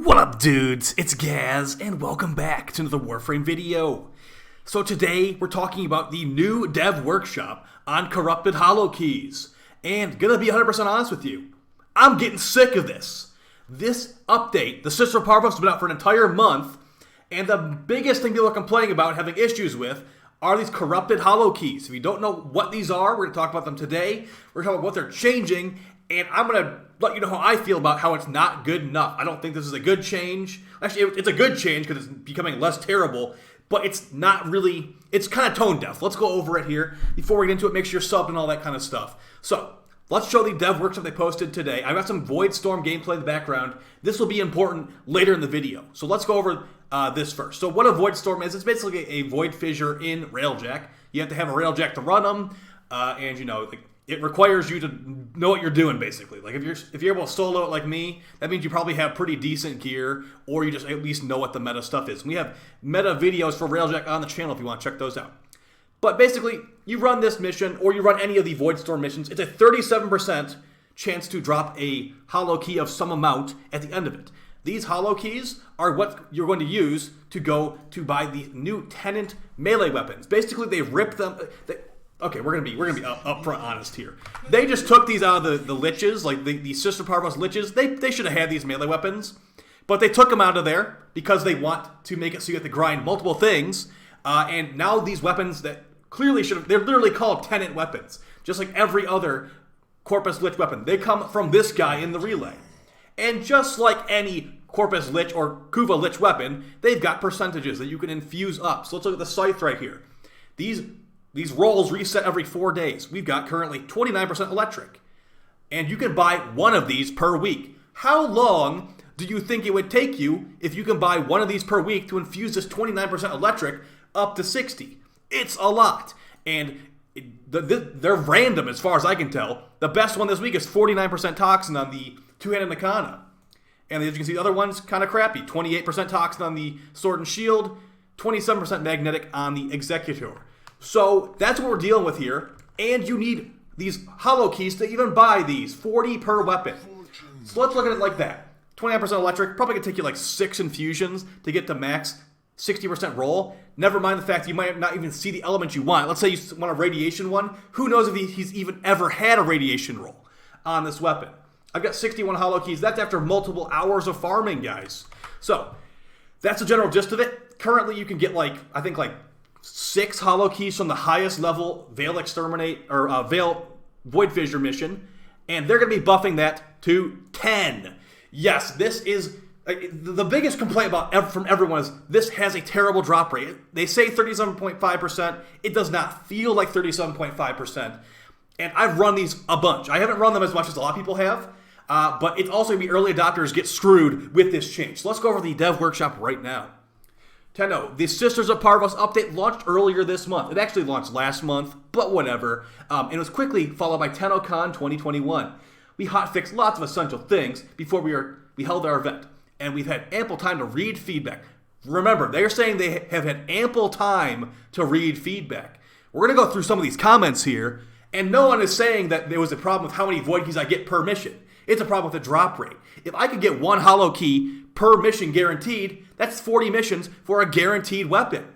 What up, dudes? It's Gaz, and welcome back to another Warframe video. So today, we're talking about the new dev workshop on corrupted Holokeys. And gonna be 100% honest with you, I'm getting sick of this. This update, the Sister Parvos, has been out for an entire month, and the biggest thing people are complaining about, having issues with, are these corrupted Holokeys. If you don't know what these are, we're gonna talk about them today. We're gonna talk about what they're changing, and I'm gonna let you know how I feel about how it's not good enough. I don't think this is a good change. Actually, it's a good change because it's becoming less terrible, but it's not really, it's kind of tone deaf. Let's go over it here. Before we get into it, make sure you're subbed and all that kind of stuff. So, let's show the dev workshop they posted today. I've got some Void Storm gameplay in the background. This will be important later in the video. So let's go over this first. So what a Void Storm is, it's basically a Void Fissure in Railjack. You have to have a Railjack to run them, and you know, like, it requires you to know what you're doing, basically. Like, if you're able to solo it like me, that means you probably have pretty decent gear, or you just at least know what the meta stuff is. We have meta videos for Railjack on the channel if you want to check those out. But basically, you run this mission, or you run any of the Void Storm missions, it's a 37% chance to drop a Holokey of some amount at the end of it. These Holokeys are what you're going to use to go to buy the new Tenant melee weapons. Basically, they rip them... Okay, we're gonna be upfront honest here. They just took these out of the liches, like the Sister Parvos liches. They should have had these melee weapons, but they took them out of there because they want to make it so you have to grind multiple things. And now these weapons that clearly should have, they're literally called Tenant weapons, just like every other Corpus Lich weapon. They come from this guy in the relay. And just like any Corpus Lich or Kuva Lich weapon, they've got percentages that you can infuse up. So let's look at the scythe right here. These rolls reset every 4 days. We've got currently 29% electric. And you can buy one of these per week. How long do you think it would take you if you can buy one of these per week to infuse this 29% electric up to 60? It's a lot. And they're random as far as I can tell. The best one this week is 49% toxin on the two-handed Nakana. And as you can see, the other one's kind of crappy. 28% toxin on the Sword and Shield, 27% magnetic on the Executor. So that's what we're dealing with here, and you need these Holokeys to even buy these, 40 per weapon. So let's look at it like that. 29% electric, probably gonna take you like 6 infusions to get to max 60% roll. Never mind the fact that you might not even see the element you want. Let's say you want a radiation one. Who knows if he's even ever had a radiation roll on this weapon. I've got 61 Holokeys. That's after multiple hours of farming, guys. So that's the general gist of it. Currently, you can get I think 6 Holokeys from the highest level Veil Exterminate or Veil Void Fissure mission, and they're going to be buffing that to 10. Yes, this is the biggest complaint from everyone is this has a terrible drop rate. They say 37.5%. It does not feel like 37.5%, and I've run these a bunch. I haven't run them as much as a lot of people have, but it's also going to be early adopters get screwed with this change. So let's go over the dev workshop right now. Tenno, the Sisters of Parvos update launched earlier this month. It actually launched last month, but whatever. And it was quickly followed by TennoCon 2021. We hotfixed lots of essential things before we held our event, and we've had ample time to read feedback. Remember, they're saying they have had ample time to read feedback. We're going to go through some of these comments here, and no one is saying that there was a problem with how many Void Keys I get per mission. It's a problem with the drop rate. If I could get 1 Holokey per mission guaranteed, that's 40 missions for a guaranteed weapon.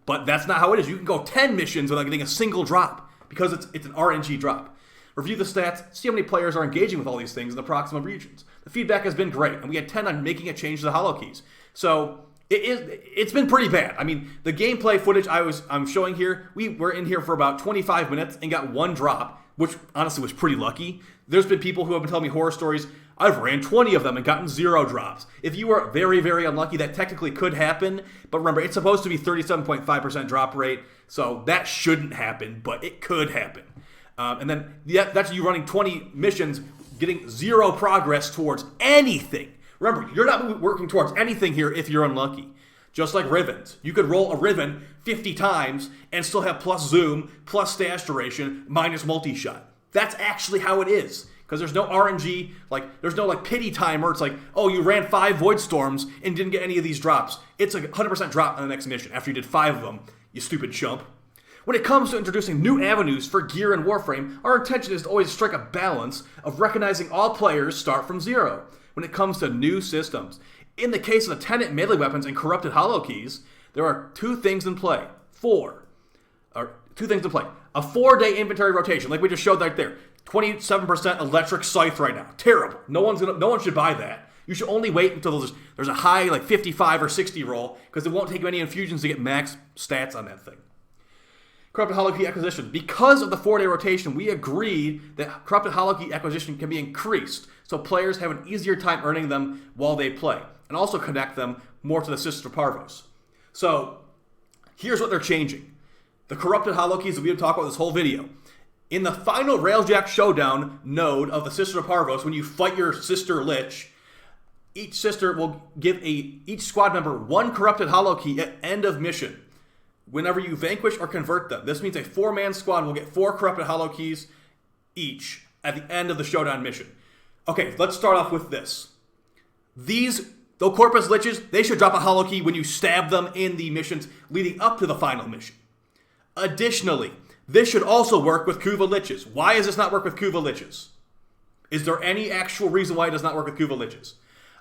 But that's not how it is. You can go 10 missions without getting a single drop because it's an RNG drop. Review the stats, see how many players are engaging with all these things in the Proxima regions. The feedback has been great, and we had 10 on making a change to the Holokeys. So it's been pretty bad. I mean, the gameplay footage I'm showing here, we were in here for about 25 minutes and got 1 drop, which honestly was pretty lucky. There's been people who have been telling me horror stories. I've ran 20 of them and gotten 0 drops. If you are very, very unlucky, that technically could happen. But remember, it's supposed to be 37.5% drop rate, so that shouldn't happen, but it could happen. And then that's you running 20 missions, getting 0 progress towards anything. Remember, you're not working towards anything here if you're unlucky. Just like Rivens. You could roll a Riven 50 times and still have plus zoom, plus stash duration, minus multi-shot. That's actually how it is. Because there's no RNG, there's no pity timer. It's oh, you ran 5 Void Storms and didn't get any of these drops. It's a 100% drop on the next mission after you did 5 of them, you stupid chump. When it comes to introducing new avenues for gear and Warframe, our intention is to always strike a balance of recognizing all players start from 0. When it comes to new systems, In the case of the Tenant melee weapons and corrupted Holokeys, there are two things in play. Two things in play. A 4-day inventory rotation, like we just showed right there. 27% electric scythe right now. Terrible. No one should buy that. You should only wait until there's a high like 55 or 60 roll, because it won't take many infusions to get max stats on that thing. Corrupted Holokey acquisition. Because of the 4-day rotation, we agreed that Corrupted Holokey acquisition can be increased, so players have an easier time earning them while they play, and also connect them more to the Sisters of Parvos. So, here's what they're changing. The Corrupted Holokeys that we've been talking about this whole video. In the final Railjack Showdown node of the Sisters of Parvos, when you fight your Sister Lich, each sister will give each squad member 1 Corrupted Holokey at end of mission. Whenever you vanquish or convert them. This means a 4-man squad will get 4 Corrupted Holokeys each at the end of the Showdown mission. Okay, let's start off with this. The Corpus Liches, they should drop a Holokey when you stab them in the missions leading up to the final mission. Additionally, this should also work with Kuva Liches. Why does this not work with Kuva Liches? Is there any actual reason why it does not work with Kuva Liches?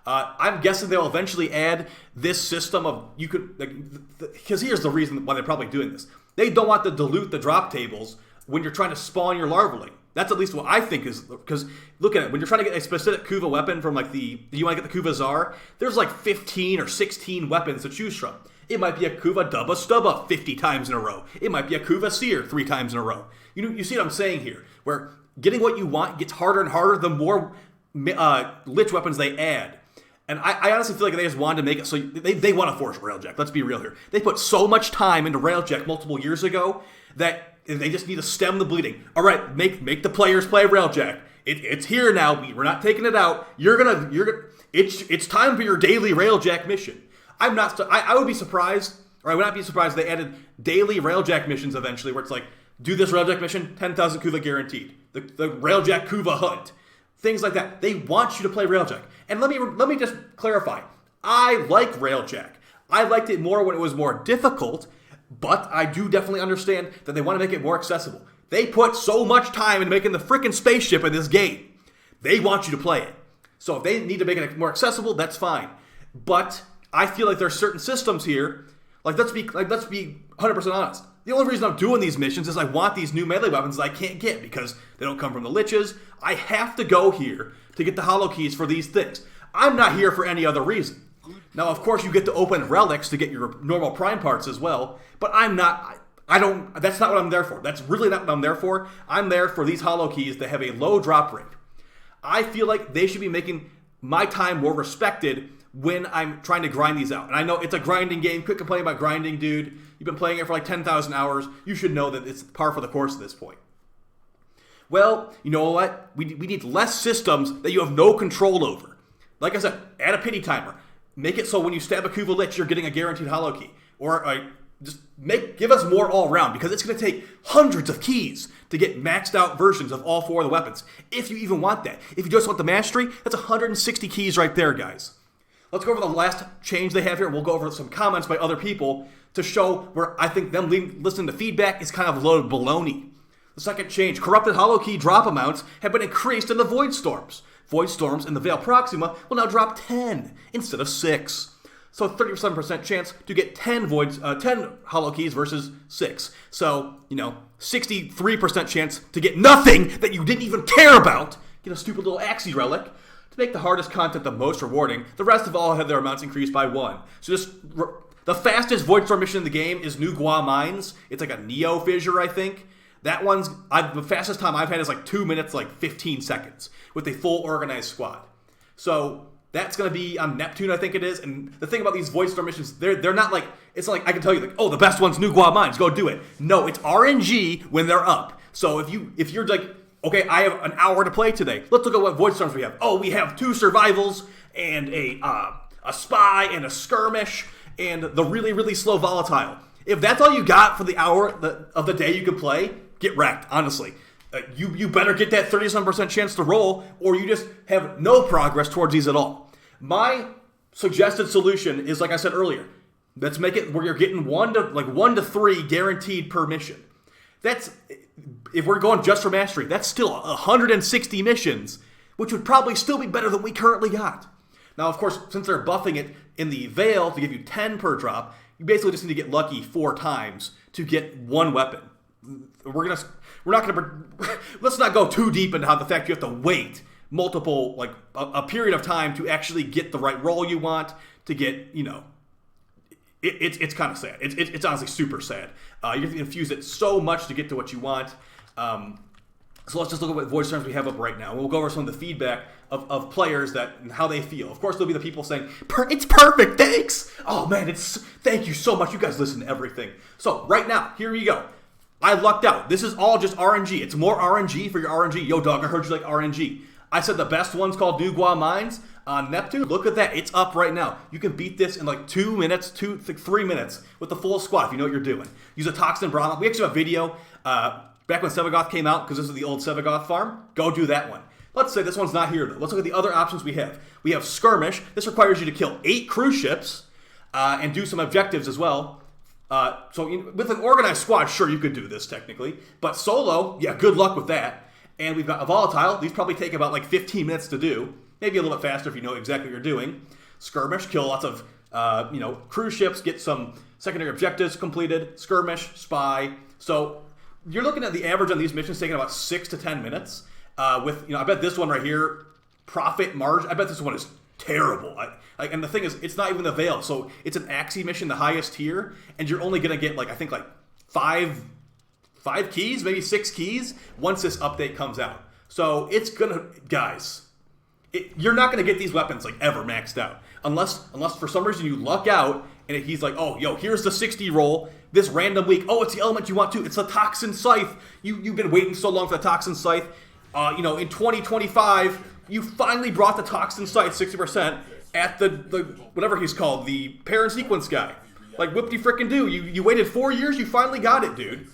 I'm guessing they'll eventually add this system of, because here's the reason why they're probably doing this. They don't want to dilute the drop tables when you're trying to spawn your larvaling. That's at least what I think is, because look at it, when you're trying to get a specific Kuva weapon from you want to get the Kuva Czar, there's like 15 or 16 weapons to choose from. It might be a Kuva Dubba Stubba 50 times in a row. It might be a Kuva Seer 3 times in a row. You see what I'm saying here, where getting what you want gets harder and harder the more Lich weapons they add. And I honestly feel like they just wanted to make it so they want to force Railjack. Let's be real here. They put so much time into Railjack multiple years ago that they just need to stem the bleeding. All right, make the players play Railjack. It's here now. We're not taking it out. It's time for your daily Railjack mission. I would be surprised, or I would not be surprised if they added daily Railjack missions eventually, where it's like, do this Railjack mission, 10,000 Kuva guaranteed. The Railjack Kuva hunt. Things like that. They want you to play Railjack. And let me just clarify. I like Railjack. I liked it more when it was more difficult, but I do definitely understand that they want to make it more accessible. They put so much time into making the freaking spaceship in this game. They want you to play it. So if they need to make it more accessible, that's fine. But I feel like there are certain systems here, let's be 100% honest. The only reason I'm doing these missions is I want these new melee weapons that I can't get because they don't come from the Liches. I have to go here to get the Holokeys for these things. I'm not here for any other reason. Now, of course, you get to open relics to get your normal prime parts as well, but that's not what I'm there for. That's really not what I'm there for. I'm there for these Holokeys that have a low drop rate. I feel like they should be making my time more respected when I'm trying to grind these out. And I know it's a grinding game. Quit complaining about grinding, dude. You've been playing it for like 10,000 hours. You should know that it's par for the course at this point. Well, you know what? We need less systems that you have no control over. Like I said, add a pity timer. Make it so when you stab a Kuva Lich, you're getting a guaranteed Holokey. Or give us more all around, because it's going to take hundreds of keys to get maxed out versions of all 4 of the weapons. If you even want that. If you just want the mastery, that's 160 keys right there, guys. Let's go over the last change they have here. We'll go over some comments by other people to show where I think them listening to feedback is kind of loaded baloney. The second change, Corrupted Holokey drop amounts have been increased in the Void Storms. Void Storms in the Veil Proxima will now drop 10 instead of 6. So 37% chance to get 10 Holokeys versus 6. So, 63% chance to get nothing that you didn't even care about. Get a stupid little Axie relic. To make the hardest content the most rewarding, the rest of all have their amounts increased by 1. So the fastest Void Storm mission in the game is New Gua Mines. It's like a Neo Fissure, I think. That one's, the fastest time I've had is like 2 minutes, like 15 seconds, with a full organized squad. So that's going to be on Neptune, I think it is. And the thing about these Void Storm missions, they're not like, it's not like I can tell you, like, oh, the best one's New Gua Mines, go do it. No, it's RNG when they're up. So if you're like, okay, I have an hour to play today. Let's look at what Void Storms we have. Oh, we have 2 survivals and a spy and a skirmish and the really, really slow volatile. If that's all you got for the hour of the day you can play, get wrecked, honestly. You better get that 37% chance to roll, or you just have no progress towards these at all. My suggested solution is, like I said earlier, let's make it where you're getting 1 to 3 guaranteed per mission. If we're going just for mastery, that's still 160 missions, which would probably still be better than we currently got. Now, of course, since they're buffing it in the Veil to give you 10 per drop, you basically just need to get lucky 4 times to get 1 weapon. Let's not go too deep into how the fact you have to wait multiple, like a period of time to actually get the right roll you want to get, it's kind of sad. It's honestly super sad. You have to infuse it so much to get to what you want. So let's just look at what voice terms we have up right now. We'll go over some of the feedback of players and how they feel. Of course, there'll be the people saying, it's perfect, thanks! Oh man, thank you so much. You guys listen to everything. So right now, here you go. I lucked out. This is all just RNG. It's more RNG for your RNG. Yo, dog, I heard you like RNG. I said the best one's called Dugua Mines on Neptune. Look at that. It's up right now. You can beat this in like 2 minutes, 3 minutes with the full squad if you know what you're doing. Use a Toxin Brahma. We actually have a video back when Sevagoth came out, because this is the old Sevagoth farm. Go do that one. Let's say this one's not here, though. Let's look at the other options we have. We have Skirmish. This requires you to kill 8 cruise ships and do some objectives as well. So with an organized squad, sure, you could do this technically. But solo, yeah, good luck with that. And we've got a Volatile. These probably take about like 15 minutes to do. Maybe a little bit faster if you know exactly what you're doing. Skirmish, kill lots of cruise ships, get some secondary objectives completed. Skirmish, Spy. So you're looking at the average on these missions taking about 6 to 10 minutes. I bet this one right here, Profit Margin, I bet this one is terrible. And the thing is, it's not even the Veil, so it's an Axie mission, the highest tier, and you're only gonna get I think 5 keys, maybe 6 keys once this update comes out. So it's gonna, guys, you're not gonna get these weapons ever maxed out unless for some reason you luck out and he's like, oh, yo, here's the 60 roll this random week. Oh, it's the element you want too. It's the Toxin Scythe. You've been waiting so long for the Toxin Scythe. In 2025, you finally brought the Toxin Scythe 60% at the whatever he's called, the Parent Sequence guy. Whippity frickin' do. You waited 4 years, you finally got it, dude.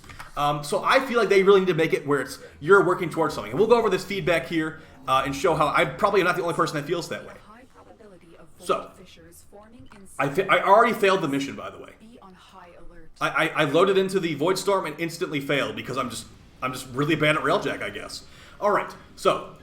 So I feel like they really need to make it where you're working towards something. And we'll go over this feedback here and show how I probably am not the only person that feels that way. So, I already failed the mission, by the way. I loaded into the Void Storm and instantly failed because I'm just really bad at Railjack, I guess. All right, so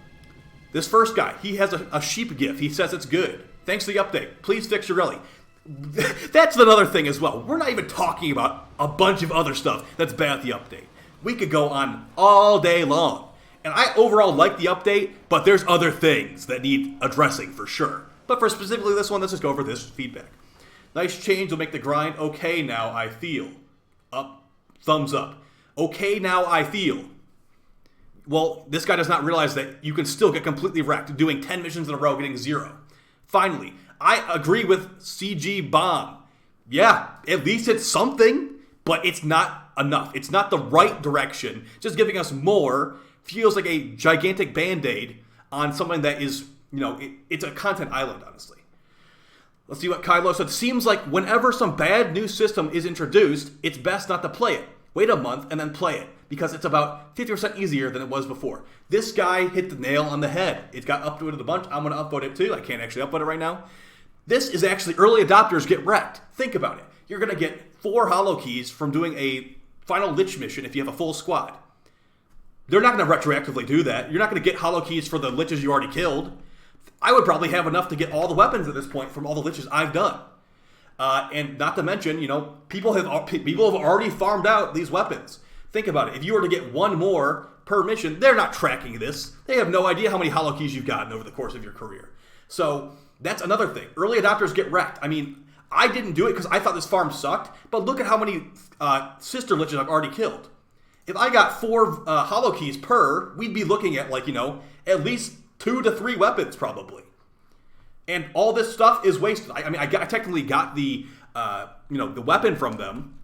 this first guy, he has a sheep gif. He says it's good. Thanks for the update. Please fix your rally. That's another thing as well. We're not even talking about a bunch of other stuff that's bad at the update. We could go on all day long. And I overall like the update, but there's other things that need addressing for sure. But for specifically this one, let's just go over this feedback. Nice change will make the grind okay now, I feel. Up, thumbs up. Okay now, I feel. Well, this guy does not realize that you can still get completely wrecked doing 10 missions in a row, getting 0. Finally, I agree with CG Bomb. Yeah, at least it's something, but it's not enough. It's not the right direction. Just giving us more feels like a gigantic Bandaid on something that is, it's a content island, honestly. Let's see what Kylo said. Seems like whenever some bad new system is introduced, it's best not to play it. Wait a month and then play it, because it's about 50% easier than it was before. This guy hit the nail on the head. It got upvoted a bunch. I'm going to upvote it too. I can't actually upvote it right now. This is actually early adopters get wrecked. Think about it. You're going to get 4 Holokeys from doing a final Lich mission if you have a full squad. They're not going to retroactively do that. You're not going to get Holokeys for the Liches you already killed. I would probably have enough to get all the weapons at this point from all the Liches I've done. And not to mention, people have already farmed out these weapons. Think about it. If you were to get 1 more per mission, they're not tracking this. They have no idea how many Holokeys you've gotten over the course of your career. So that's another thing. Early adopters get wrecked. I mean, I didn't do it because I thought this farm sucked, but look at how many sister Liches I've already killed. If I got 4 Holokeys per, we'd be looking at at least 2 to 3 weapons probably. And all this stuff is wasted. I technically got the weapon from them.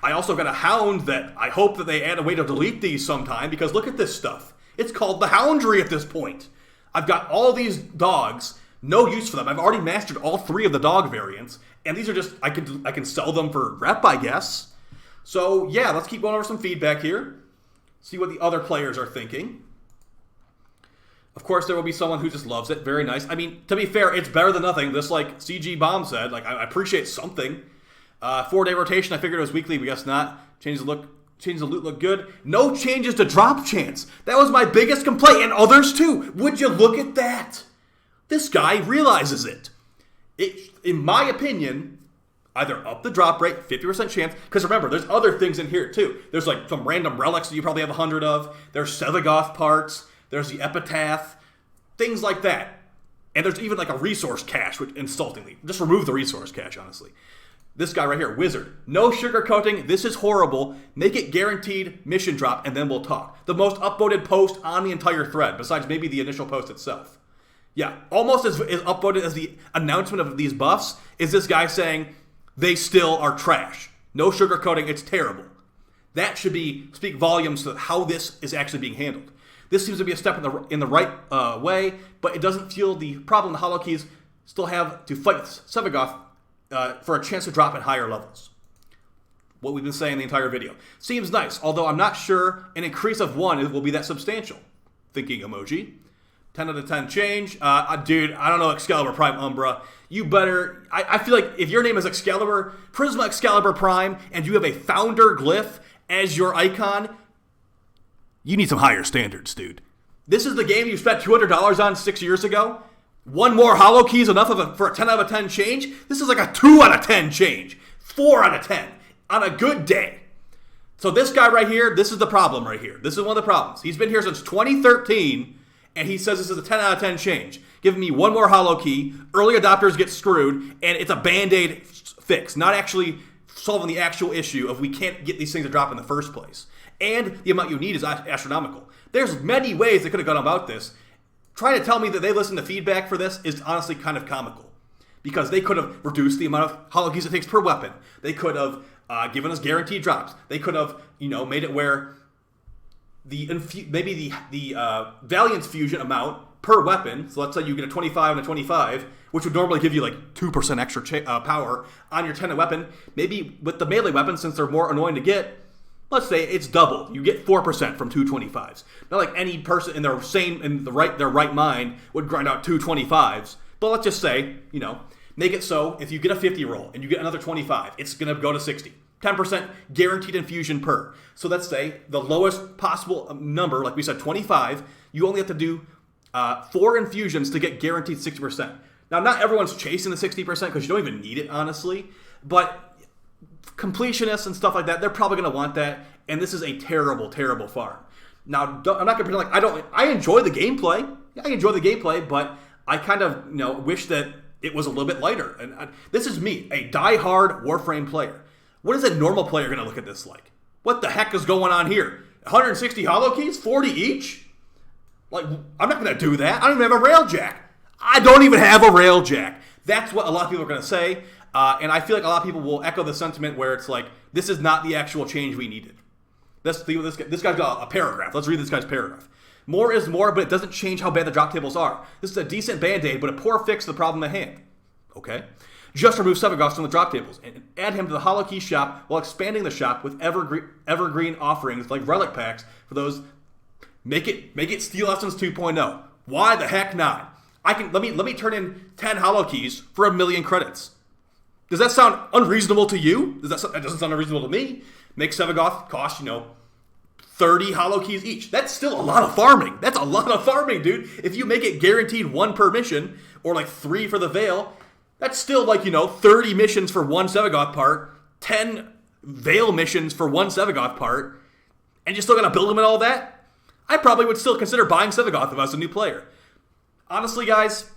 I also got a Hound that I hope that they add a way to delete these sometime, because look at this stuff. It's called the Houndry at this point. I've got all these dogs, no use for them. I've already mastered all 3 of the dog variants, and these are just, I can sell them for rep, I guess. So yeah, let's keep going over some feedback here. See what the other players are thinking. Of course, there will be someone who just loves it. Very nice. I mean, to be fair, it's better than nothing. Just like CG Bomb said, I appreciate something. 4-day rotation, I figured it was weekly, but guess not. Change the loot look good. No changes to drop chance. That was my biggest complaint, and others too. Would you look at that? This guy realizes it. in my opinion, either up the drop rate, 50% chance, because remember, there's other things in here too. There's like some random relics that you probably have 100 of. There's Sevagoth parts. There's the Epitaph. Things like that. And there's even like a resource cache, which insultingly. Just remove the resource cache, honestly. This guy right here, Wizard. No sugarcoating. This is horrible. Make it guaranteed mission drop, and then we'll talk. The most upvoted post on the entire thread, besides maybe the initial post itself. Yeah, almost as upvoted as the announcement of these buffs is this guy saying they still are trash. No sugarcoating. It's terrible. That should speak volumes to how this is actually being handled. This seems to be a step in the right way, but it doesn't feel the problem the Holokeys still have to fight Sevagoth for a chance to drop at higher levels. What we've been saying the entire video. Seems nice, although I'm not sure an increase of 1 will be that substantial. Thinking emoji. 10 out of 10 change. Dude, I don't know Excalibur Prime Umbra. You better... I feel like if your name is Excalibur, Prisma Excalibur Prime, and you have a Founder glyph as your icon, you need some higher standards, dude. This is the game you spent $200 on 6 years ago? One more Holokey is enough for a 10 out of 10 change? This is like a 2 out of 10 change. 4 out of 10. On a good day. So this guy right here, this is the problem right here. This is one of the problems. He's been here since 2013, and he says this is a 10 out of 10 change. Giving me one more Holokey, early adopters get screwed, and it's a Bandaid fix. Not actually solving the actual issue of we can't get these things to drop in the first place. And the amount you need is astronomical. There's many ways they could have gone about this. Trying to tell me that they listened to feedback for this is honestly kind of comical. Because they could have reduced the amount of Holokeys it takes per weapon. They could have given us guaranteed drops. They could have, made it where maybe the Valiance fusion amount per weapon, so let's say you get a 25 and a 25, which would normally give you like 2% extra power on your 10 weapon. Maybe with the melee weapons, since they're more annoying to get, let's say it's double. You get 4% from 225s. Not like any person in their right mind would grind out 225s. But let's just say, make it so if you get a 50 roll and you get another 25, it's going to go to 60. 10% guaranteed infusion per. So let's say the lowest possible number, like we said, 25, you only have to do 4 infusions to get guaranteed 60%. Now, not everyone's chasing the 60% because you don't even need it, honestly. But completionists and stuff like that, they're probably going to want that, and this is a terrible, terrible farm. Now, I'm not going to pretend like I enjoy the gameplay. Yeah, I enjoy the gameplay, but I kind of, wish that it was a little bit lighter. And this is me, a die-hard Warframe player. What is a normal player going to look at this like? What the heck is going on here? 160 Holokeys? 40 each? Like, I'm not going to do that. I don't even have a railjack. I don't even have a railjack. That's what a lot of people are going to say. And I feel like a lot of people will echo the sentiment where it's like, this is not the actual change we needed. This guy's got a paragraph. Let's read this guy's paragraph. More is more, but it doesn't change how bad the drop tables are. This is a decent Band-Aid, but a poor fix to the problem at hand. Okay? Just remove Sevagoth from the drop tables and add him to the Holokey shop while expanding the shop with evergreen offerings like relic packs for those. Make it Steel Essence 2.0. Why the heck not? Let me turn in 10 Holokeys for 1,000,000 credits. Does that sound unreasonable to you? That doesn't sound unreasonable to me. Make Sevagoth cost, 30 Holokeys each. That's still a lot of farming. That's a lot of farming, dude. If you make it guaranteed 1 per mission, or like 3 for the Veil, that's still like, 30 missions for 1 Sevagoth part, 10 Veil missions for 1 Sevagoth part, and you're still going to build them and all that? I probably would still consider buying Sevagoth if I was a new player. Honestly, guys,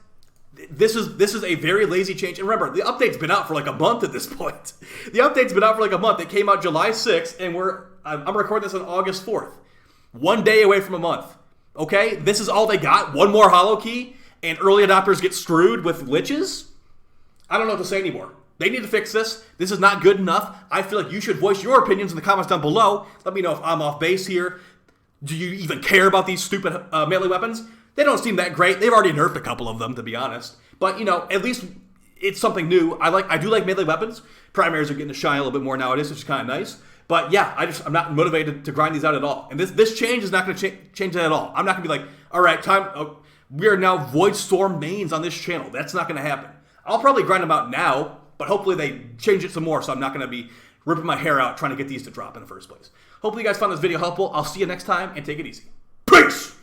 this is a very lazy change. And remember, the update's been out for like a month at this point. The update's been out for like a month. It came out July 6th, and I'm recording this on August 4th. 1 day away from a month. Okay? This is all they got? 1 more Holokey, and early adopters get screwed with liches? I don't know what to say anymore. They need to fix this. This is not good enough. I feel like you should voice your opinions in the comments down below. Let me know if I'm off base here. Do you even care about these stupid melee weapons? They don't seem that great. They've already nerfed a couple of them, to be honest. But, at least it's something new. I do like melee weapons. Primaries are getting to shine a little bit more nowadays, which is kind of nice. But, yeah, I'm not motivated to grind these out at all. And this change is not going to change that at all. I'm not going to be like, all right, we are now Void Storm mains on this channel. That's not going to happen. I'll probably grind them out now, but hopefully they change it some more, so I'm not going to be ripping my hair out trying to get these to drop in the first place. Hopefully you guys found this video helpful. I'll see you next time, and take it easy. Peace!